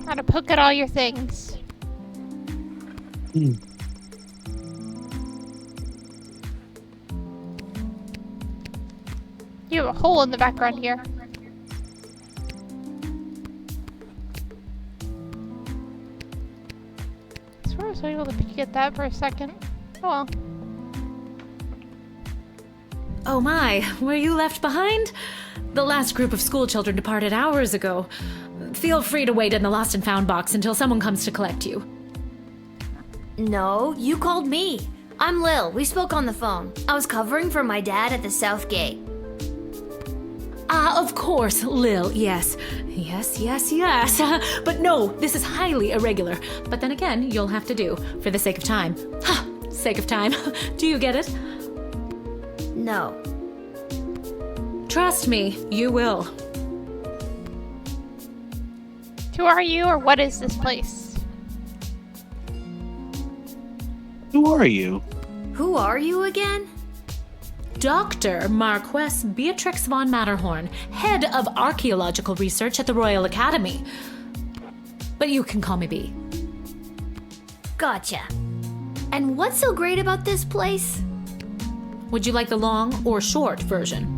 How to poke at all your things. You have a hole in the background here. I swear I was able to peek at that for a second. Oh well. Oh my, were you left behind? The last group of school children departed hours ago. Feel free to wait in the lost and found box until someone comes to collect you. No, you called me. I'm Lil. We spoke on the phone. I was covering for my dad at the South Gate. Ah, of course, Lil, yes. Yes. But no, this is highly irregular. But then again, you'll have to do, for the sake of time. Ha! Sake of time. Do you get it? No. Trust me, you will. Who are you, or what is this place? Who are you? Who are you again? Dr. Marquess Beatrix von Matterhorn, head of archaeological research at the Royal Academy. But you can call me B. Gotcha. And what's so great about this place? Would you like the long or short version?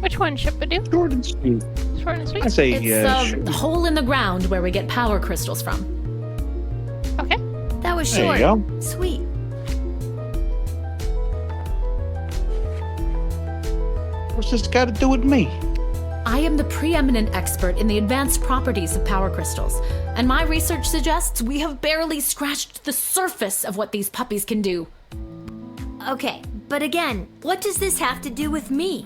Which one should we do? Short and sweet. Short and sweet? I say It's the hole in the ground where we get power crystals from. Okay. That was There short. you go. Sweet. What's this got to do with me? I am the preeminent expert in the advanced properties of power crystals, and my research suggests we have barely scratched the surface of what these puppies can do. Okay, but again, what does this have to do with me?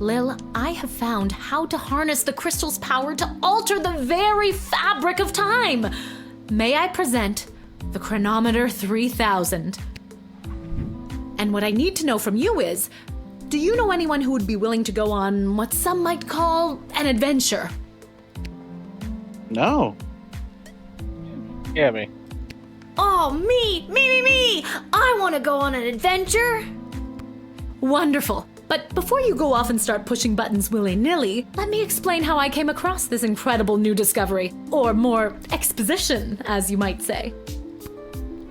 Lil, I have found how to harness the crystal's power to alter the very fabric of time. May I present the Chronometer 3000? And what I need to know from you is, do you know anyone who would be willing to go on what some might call an adventure? No. Yeah, me. Oh, me! I want to go on an adventure! Wonderful. But before you go off and start pushing buttons willy-nilly, let me explain how I came across this incredible new discovery. Or more, exposition, as you might say.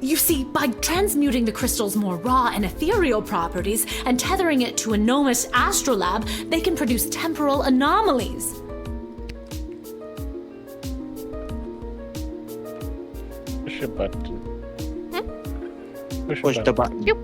You see, by transmuting the crystal's more raw and ethereal properties and tethering it to a Nomus astrolabe, they can produce temporal anomalies. Push a button. Push the button. Yep.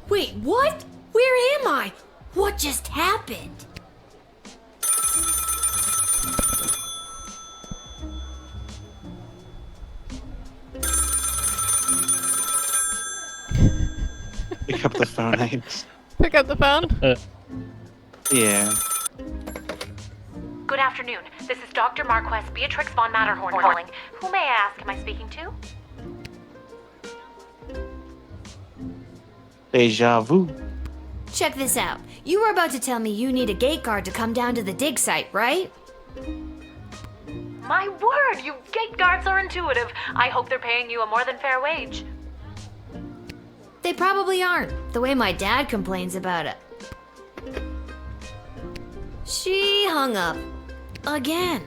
Wait, what? Where am I? What just happened? Pick up the phone, Ames. Pick up the phone. Yeah. Good afternoon. This is Dr. Marquess Beatrix von Matterhorn calling. Who may I ask am I speaking to? Deja vu. Check this out. You were about to tell me you need a gate guard to come down to the dig site, right? My word, you gate guards are intuitive. I hope they're paying you a more than fair wage. They probably aren't, the way my dad complains about it. She hung up. Again.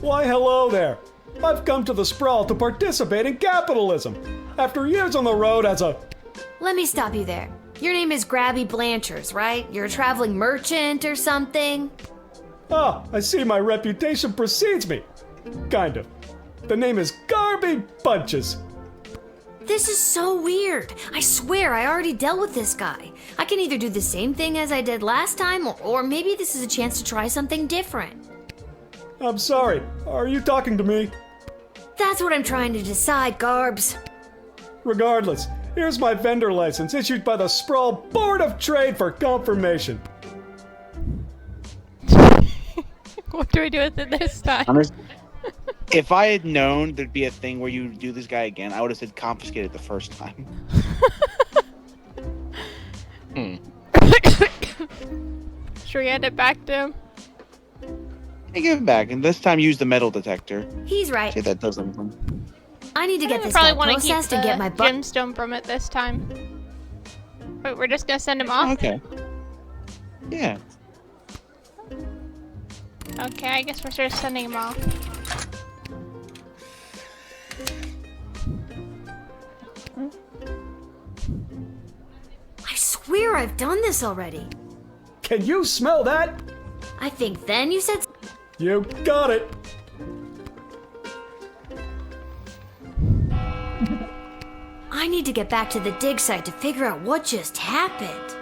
Why, hello there. I've come to the Sprawl to participate in capitalism. After years on the road as a... Let me stop you there. Your name is Grabby Blanchers, right? You're a traveling merchant or something? Ah, I see my reputation precedes me. Kind of. The name is Garby Bunches. This is so weird. I swear I already dealt with this guy. I can either do the same thing as I did last time, or maybe this is a chance to try something different. I'm sorry. Are you talking to me? That's what I'm trying to decide, Garbs. Regardless, here's my vendor license issued by the Sprawl Board of Trade for confirmation. What do we do with it this time? If I had known there'd be a thing where you do this guy again, I would have said confiscate it the first time. Should we hand it back to him? Hey, give it back, and this time use the metal detector. He's right. See, that does something. I need to get this Probably guy want to keep processed the and get my butt. gemstone from it this time. Wait, we're just gonna send him off? Okay. Yeah. Okay, I guess we're just sending him off. I swear I've done this already. Can you smell that? I think then you said. You got it. I need to get back to the dig site to figure out what just happened.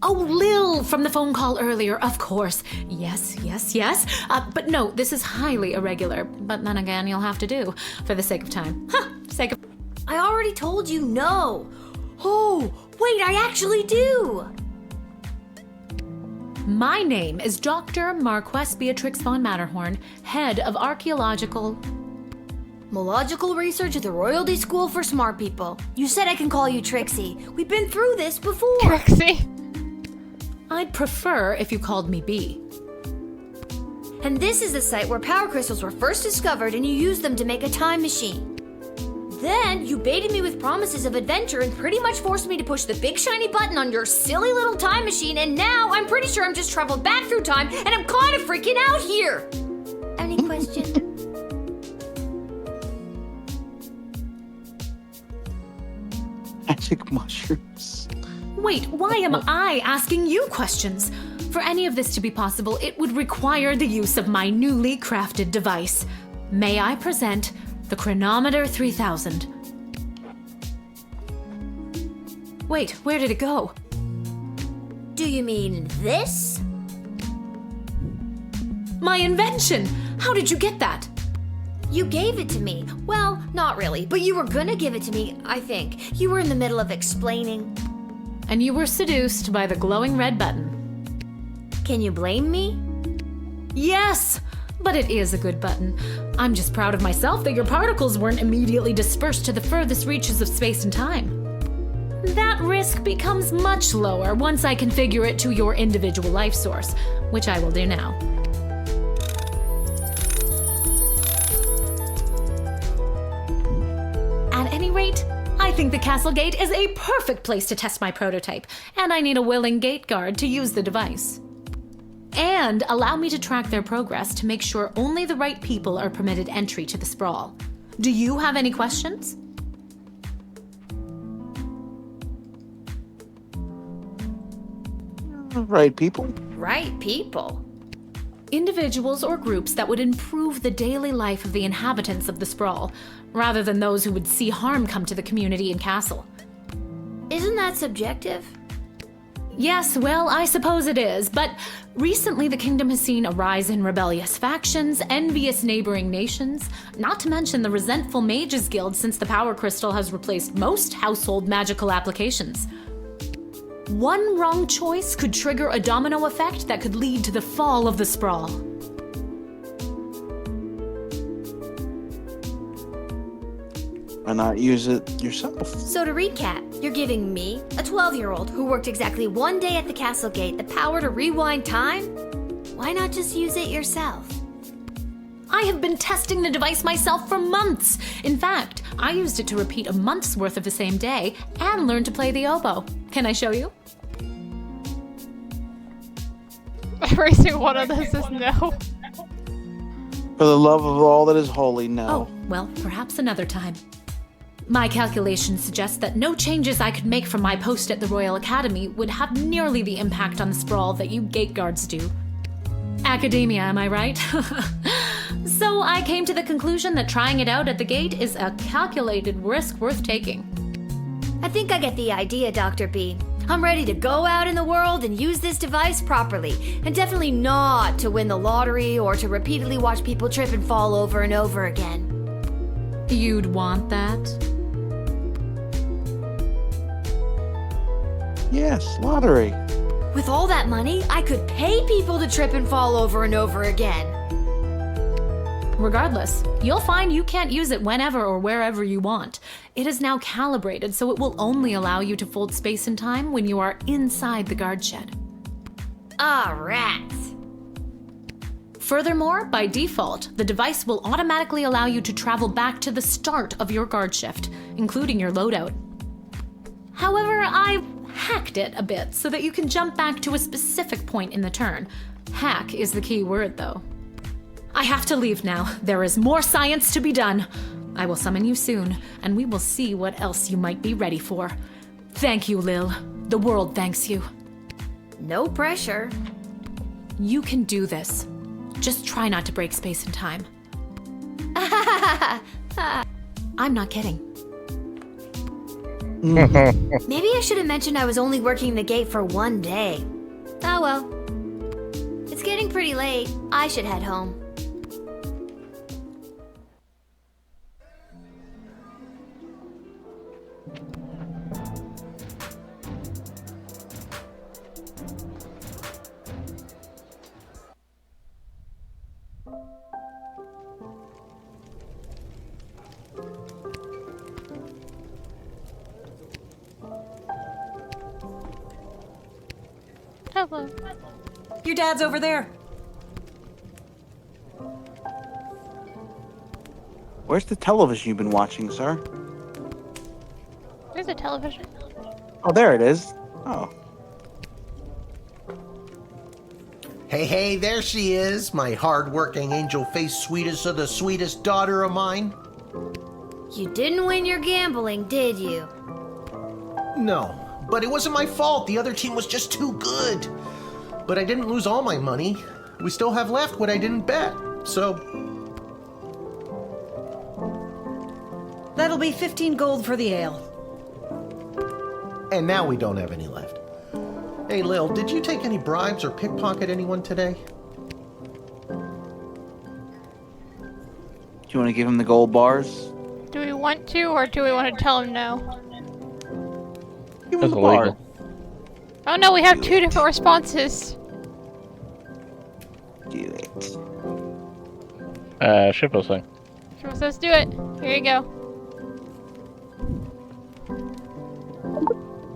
Oh, Lil from the phone call earlier, of course. Yes. But no, this is highly irregular. But then again, you'll have to do for the sake of time. Sake of... I already told you no. Oh, wait, I actually do. My name is Dr. Marquess Beatrix von Matterhorn, head of archaeological... Mological research at the Royalty School for Smart People. You said I can call you Trixie. We've been through this before. Trixie. I'd prefer if you called me B. And this is the site where power crystals were first discovered and you used them to make a time machine. Then you baited me with promises of adventure and pretty much forced me to push the big shiny button on your silly little time machine, and now I'm pretty sure I'm just traveled back through time and I'm kind of freaking out here. Any questions? Magic mushrooms. Wait, why am I asking you questions? For any of this to be possible, it would require the use of my newly crafted device. May I present the Chronometer 3000? Wait, where did it go? Do you mean this? My invention! How did you get that? You gave it to me. Well, not really, but you were gonna give it to me, I think. You were in the middle of explaining. And you were seduced by the glowing red button. Can you blame me? Yes! But it is a good button. I'm just proud of myself that your particles weren't immediately dispersed to the furthest reaches of space and time. That risk becomes much lower once I configure it to your individual life source, which I will do now. At any rate, I think the castle gate is a perfect place to test my prototype, and I need a willing gate guard to use the device. And allow me to track their progress to make sure only the right people are permitted entry to the sprawl. Do you have any questions? Right, people. Right people. Individuals or groups that would improve the daily life of the inhabitants of the sprawl, rather than those who would see harm come to the community and castle. Isn't that subjective? Yes, well, I suppose it is, but recently the kingdom has seen a rise in rebellious factions, envious neighboring nations, not to mention the resentful Mages Guild since the Power Crystal has replaced most household magical applications. One wrong choice could trigger a domino effect that could lead to the fall of the sprawl. Why not use it yourself? So to recap, you're giving me, a 12-year-old who worked exactly one day at the castle gate, the power to rewind time? Why not just use it yourself? I have been testing the device myself for months. In fact, I used it to repeat a month's worth of the same day and learn to play the oboe. Can I show you? Every single one of this is no. For the love of all that is holy, no. Oh, well, perhaps another time. My calculations suggest that no changes I could make from my post at the Royal Academy would have nearly the impact on the sprawl that you gate guards do. Academia, am I right? So I came to the conclusion that trying it out at the gate is a calculated risk worth taking. I think I get the idea, Dr. B. I'm ready to go out in the world and use this device properly, and definitely not to win the lottery or to repeatedly watch people trip and fall over and over again. You'd want that? Yes, lottery. With all that money, I could pay people to trip and fall over and over again. Regardless, you'll find you can't use it whenever or wherever you want. It is now calibrated, so it will only allow you to fold space and time when you are inside the guard shed. Ah, rats. Furthermore, by default, the device will automatically allow you to travel back to the start of your guard shift, including your loadout. However, I've hacked it a bit so that you can jump back to a specific point in the turn. Hack is the key word, though. I have to leave now. There is more science to be done. I will summon you soon, and we will see what else you might be ready for. Thank you, Lil. The world thanks you. No pressure. You can do this. Just try not to break space and time. I'm not kidding. Maybe I should have mentioned I was only working the gate for one day. Oh well. It's getting pretty late. I should head home. Hello. Your dad's over there. Where's the television you've been watching, sir? There's a television. Oh, there it is. Oh. Hey, there she is, my hard-working, angel-faced sweetest of the sweetest daughter of mine. You didn't win your gambling, did you? No, but it wasn't my fault. The other team was just too good. But I didn't lose all my money. We still have left what I didn't bet, so... That'll be 15 gold for the ale. And now we don't have any left. Hey, Lil, did you take any bribes or pickpocket anyone today? Do you want to give him the gold bars? Do we want to, or do we want to tell him no? Give him That's the bar. illegal. Oh no, we have two different responses. Do it. Shippo thing. So let's do it. Here you go.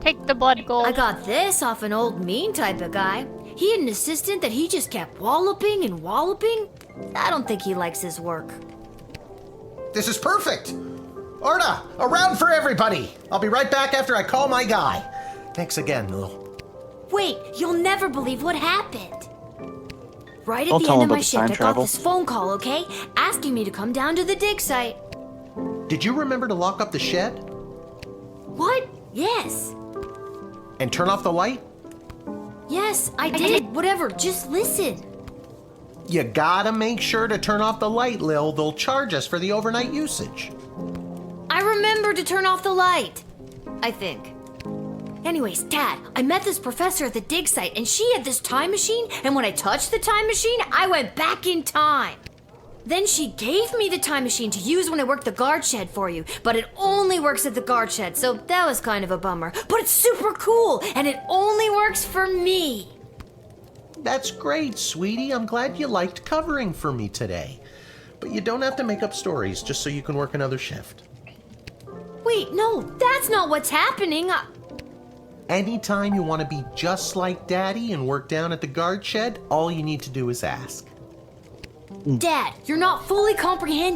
Take the blood gold. I got this off an old mean type of guy. He had an assistant that he just kept walloping and walloping. I don't think he likes his work. This is perfect! Arda, a round for everybody! I'll be right back after I call my guy. Thanks again, Lil. Wait, you'll never believe what happened. Right at Don't the tell end him of my about the shift, time I travel. got this phone call, okay? Asking me to come down to the dig site. Did you remember to lock up the shed? What? Yes. And turn off the light? Yes, I did. Whatever, just listen. You gotta make sure to turn off the light, Lil. They'll charge us for the overnight usage. I remember to turn off the light. I think. Anyways, Dad, I met this professor at the dig site, and she had this time machine, and when I touched the time machine, I went back in time. Then she gave me the time machine to use when I worked the guard shed for you, but it only works at the guard shed, so that was kind of a bummer. But it's super cool, and it only works for me. That's great, sweetie. I'm glad you liked covering for me today. But you don't have to make up stories just so you can work another shift. Wait, no, that's not what's happening. Anytime you want to be just like Daddy and work down at the guard shed, all you need to do is ask. Dad, you're not fully comprehending.